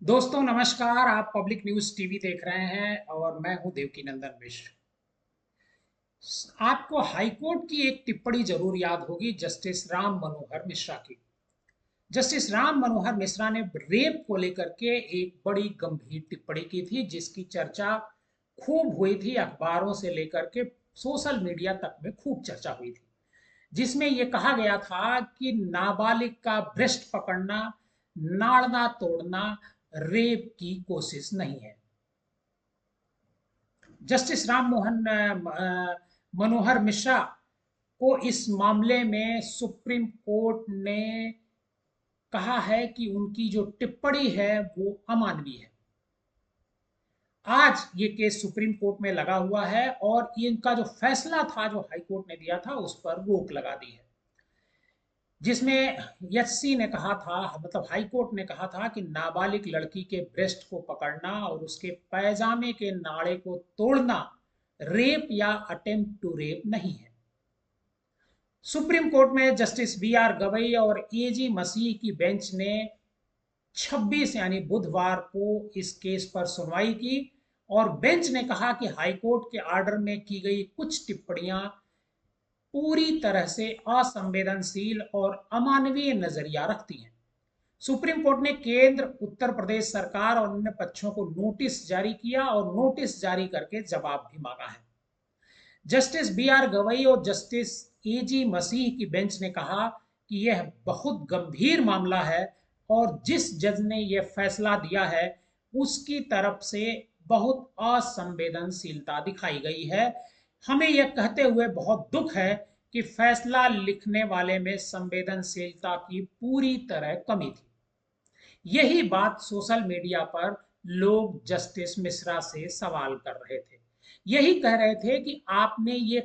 दोस्तों नमस्कार। आप पब्लिक न्यूज़ टीवी देख रहे हैं और मैं हूं देवकी नंदन मिश्र। आपको हाईकोर्ट की एक टिप्पणी जरूर याद होगी, जस्टिस राम मनोहर मिश्रा की। जस्टिस राम मनोहर मिश्रा ने रेप को लेकर के एक बड़ी गंभीर टिप्पणी की थी, जिसकी चर्चा खूब हुई थी। अखबारों से लेकर के सोशल मीडिया तक में खूब चर्चा हुई थी, जिसमें यह कहा गया था कि नाबालिग का भ्रष्ट पकड़ना, नाड़ना तोड़ना रेप की कोशिश नहीं है। जस्टिस राम मोहन मनोहर मिश्रा को इस मामले में सुप्रीम कोर्ट ने कहा है कि उनकी जो टिप्पणी है वो अमानवीय है। आज ये केस सुप्रीम कोर्ट में लगा हुआ है और इनका जो फैसला था, जो हाई कोर्ट ने दिया था, उस पर रोक लगा दी है। जिसमें एचसी ने कहा था, मतलब हाई कोर्ट ने कहा था कि नाबालिग लड़की के ब्रेस्ट को पकड़ना और उसके पैजामे के नाड़े को तोड़ना रेप या अटेम्प्ट टू रेप नहीं है। सुप्रीम कोर्ट में जस्टिस बी आर गवई और एजी मसीह की बेंच ने 26 यानी बुधवार को इस केस पर सुनवाई की और बेंच ने कहा कि हाईकोर्ट के ऑर्डर में की गई कुछ टिप्पणियां पूरी तरह से असंवेदनशील और अमानवीय नजरिया रखती हैं। सुप्रीम कोर्ट ने केंद्र, उत्तर प्रदेश सरकार और अन्य पक्षों को नोटिस जारी किया और नोटिस जारी करके जवाब भी मांगा है। जस्टिस बी आर गवई और जस्टिस ए जी मसीह की बेंच ने कहा कि यह बहुत गंभीर मामला है और जिस जज ने यह फैसला दिया है उसकी तरफ से बहुत असंवेदनशीलता दिखाई गई है। हमें यह कहते हुए बहुत दुख है कि फैसला लिखने वाले में संवेदनशीलता की पूरी तरह कमी थी। यही बात सोशल मीडिया पर लोग जस्टिस मिश्रा से सवाल कर रहे थे। यही कह रहे थे कि आपने ये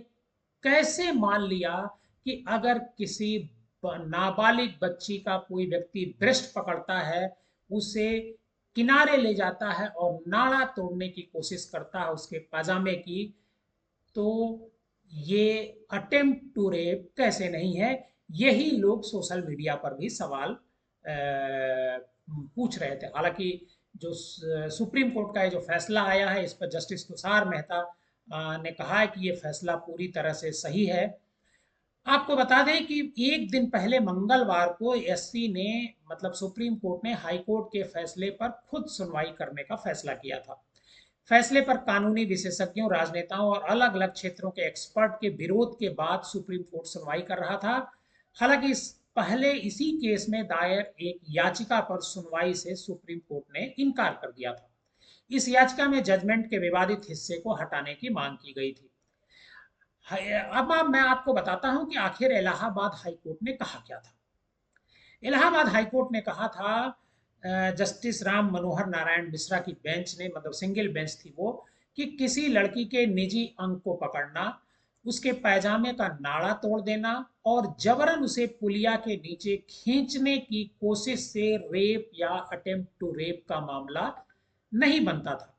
कैसे मान लिया कि अगर किसी नाबालिग बच्ची का कोई व्यक्ति ब्रेस्ट पकड़ता है, उसे किनारे ले जाता है और नाड़ा तोड़ने की कोशिश करता है उसके पाजामे की, तो ये अटेम्प्ट टू रेप कैसे नहीं है। यही लोग सोशल मीडिया पर भी सवाल पूछ रहे थे। हालांकि जो सुप्रीम कोर्ट का ये जो फैसला आया है, इस पर जस्टिस तुषार मेहता ने कहा है कि ये फैसला पूरी तरह से सही है। आपको बता दें कि एक दिन पहले मंगलवार को एससी ने, मतलब सुप्रीम कोर्ट ने हाई कोर्ट के फैसले पर खुद सुनवाई करने का फैसला किया था। फैसले पर कानूनी विशेषज्ञों, राजनेताओं और अलग अलग क्षेत्रों के एक्सपर्ट के विरोध के बाद सुप्रीम कोर्ट सुनवाई कर रहा था। हालांकि पहले इसी केस में दायर एक याचिका पर सुनवाई से सुप्रीम कोर्ट ने इनकार कर दिया था। इस याचिका में जजमेंट के विवादित हिस्से को हटाने की मांग की गई थी। अब मैं आपको बताता हूं कि आखिर इलाहाबाद हाईकोर्ट ने कहा क्या था। इलाहाबाद हाईकोर्ट ने कहा था, जस्टिस राम मनोहर नारायण मिश्रा की बेंच ने, मतलब सिंगल बेंच थी वो, कि किसी लड़की के निजी अंग को पकड़ना, उसके पैजामे का नाड़ा तोड़ देना और जबरन उसे पुलिया के नीचे खींचने की कोशिश से रेप या अटेम्प्ट टू रेप का मामला नहीं बनता था।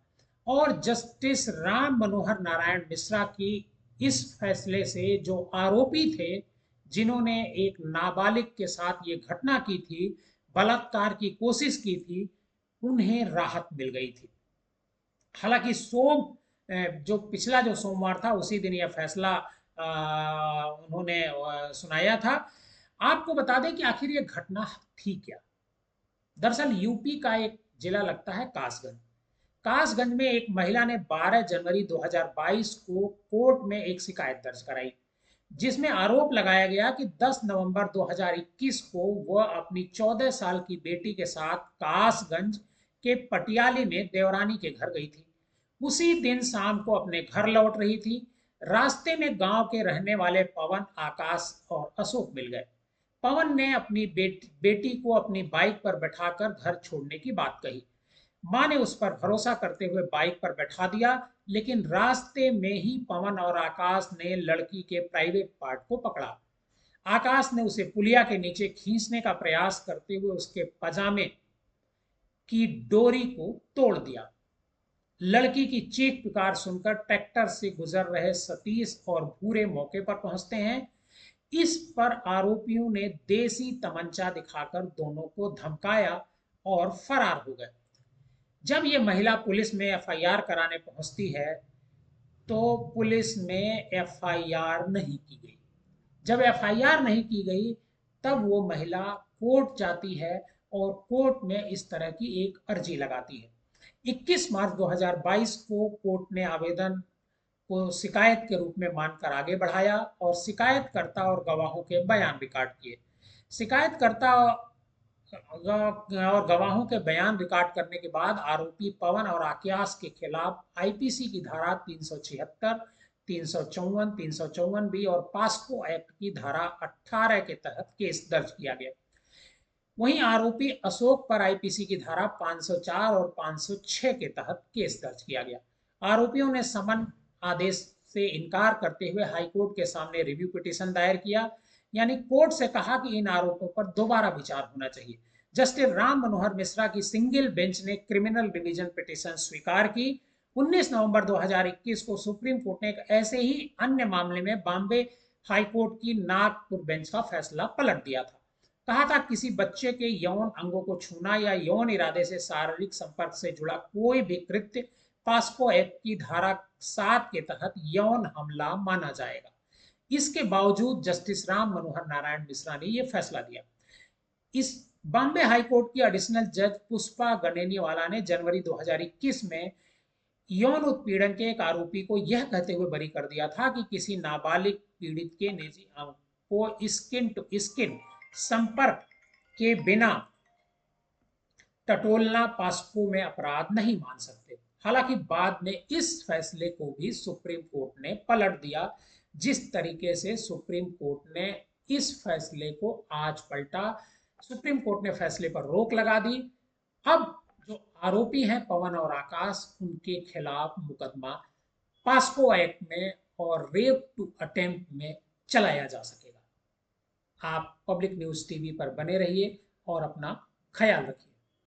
और जस्टिस राम मनोहर नारायण मिश्रा की इस फैसले से जो आरोपी थे, जिन्होंने एक नाबालिग के साथ ये घटना की थी, बलात्कार की कोशिश की थी, उन्हें राहत मिल गई थी। हालांकि जो पिछला जो सोमवार था, उसी दिन यह फैसला उन्होंने सुनाया था। आपको बता दें कि आखिर ये घटना थी क्या। दरअसल यूपी का एक जिला लगता है कासगंज। कासगंज में एक महिला ने 12 जनवरी 2022 को कोर्ट में एक शिकायत दर्ज कराई, जिसमें आरोप लगाया गया कि 10 नवंबर 2021 को वह अपनी 14 साल की बेटी के साथ कासगंज के पटियाली में देवरानी के घर गई थी। उसी दिन शाम को अपने घर लौट रही थी। रास्ते में गांव के रहने वाले पवन, आकाश और अशोक मिल गए। पवन ने अपनी बेटी को अपनी बाइक पर बैठाकर घर छोड़ने की बात कही। मां ने उस पर भरोसा करते हुए बाइक पर बैठा दिया, लेकिन रास्ते में ही पवन और आकाश ने लड़की के प्राइवेट पार्ट को पकड़ा। आकाश ने उसे पुलिया के नीचे खींचने का प्रयास करते हुए उसके पजामे की डोरी को तोड़ दिया। लड़की की चीख पुकार सुनकर ट्रैक्टर से गुजर रहे सतीश और भूरे मौके पर पहुंचते हैं। इस पर आरोपियों ने देसी तमंचा दिखाकर दोनों को धमकाया और फरार हो गए। जब ये महिला पुलिस में एफआईआर कराने पहुंचती है तो पुलिस में एफआईआर नहीं की गई। जब एफआईआर नहीं की गई तब वो महिला कोर्ट जाती है और कोर्ट में इस तरह की एक अर्जी लगाती है। 21 मार्च 2022 को कोर्ट ने आवेदन को शिकायत के रूप में मानकर आगे बढ़ाया और शिकायतकर्ता और गवाहों के बयान रिकॉर्ड किए। शिकायतकर्ता और गवाहों के बयान रिकॉर्ड करने के बाद आरोपी पवन और आकाश के खिलाफ आईपीसी की धारा 376, 354, 354 बी और पास्को एक्ट की धारा 18 के तहत केस दर्ज किया गया। वहीं आरोपी अशोक पर आईपीसी की धारा 504 और 506 के तहत केस दर्ज किया गया। आरोपियों ने समन आदेश से इनकार करते हुए हाईकोर्ट के सामने रिव्यू पिटीशन दायर किया, यानी कोर्ट से कहा कि इन आरोपों पर दोबारा विचार होना चाहिए। जस्टिस राम मनोहर मिश्रा की सिंगल बेंच ने क्रिमिनल डिवीजन पिटीशन स्वीकार की। 19 नवंबर 2021 को सुप्रीम कोर्ट ने एक ऐसे ही अन्य मामले में बॉम्बे हाईकोर्ट की नागपुर बेंच का फैसला पलट दिया था। कहा था किसी बच्चे के यौन अंगों को छूना या यौन इरादे से शारीरिक संपर्क से जुड़ा कोई भी कृत्य पास्को एक्ट की धारा 7 के तहत यौन हमला माना जाएगा। इसके बावजूद जस्टिस राम मनोहर नारायण मिश्रा ने यह फैसला दिया। इस बॉम्बे हाईकोर्ट की एडिशनल जज पुष्पा गनेनीवाला ने जनवरी 2021 में यौन उत्पीड़न के एक आरोपी को यह कहते हुए बरी कर दिया था कि किसी नाबालिग पीड़ित के निजी अंग को स्किन टू स्किन संपर्क के बिना टटोलना पास्को में अपराध नहीं मान सकते। हालांकि बाद में इस फैसले को भी सुप्रीम कोर्ट ने पलट दिया। जिस तरीके से सुप्रीम कोर्ट ने इस फैसले को आज पलटा, सुप्रीम कोर्ट ने फैसले पर रोक लगा दी। अब जो आरोपी हैं पवन और आकाश, उनके खिलाफ मुकदमा पास्को एक्ट में और रेप टू अटेम्प्ट में चलाया जा सकेगा। आप पब्लिक न्यूज टीवी पर बने रहिए और अपना ख्याल रखिए।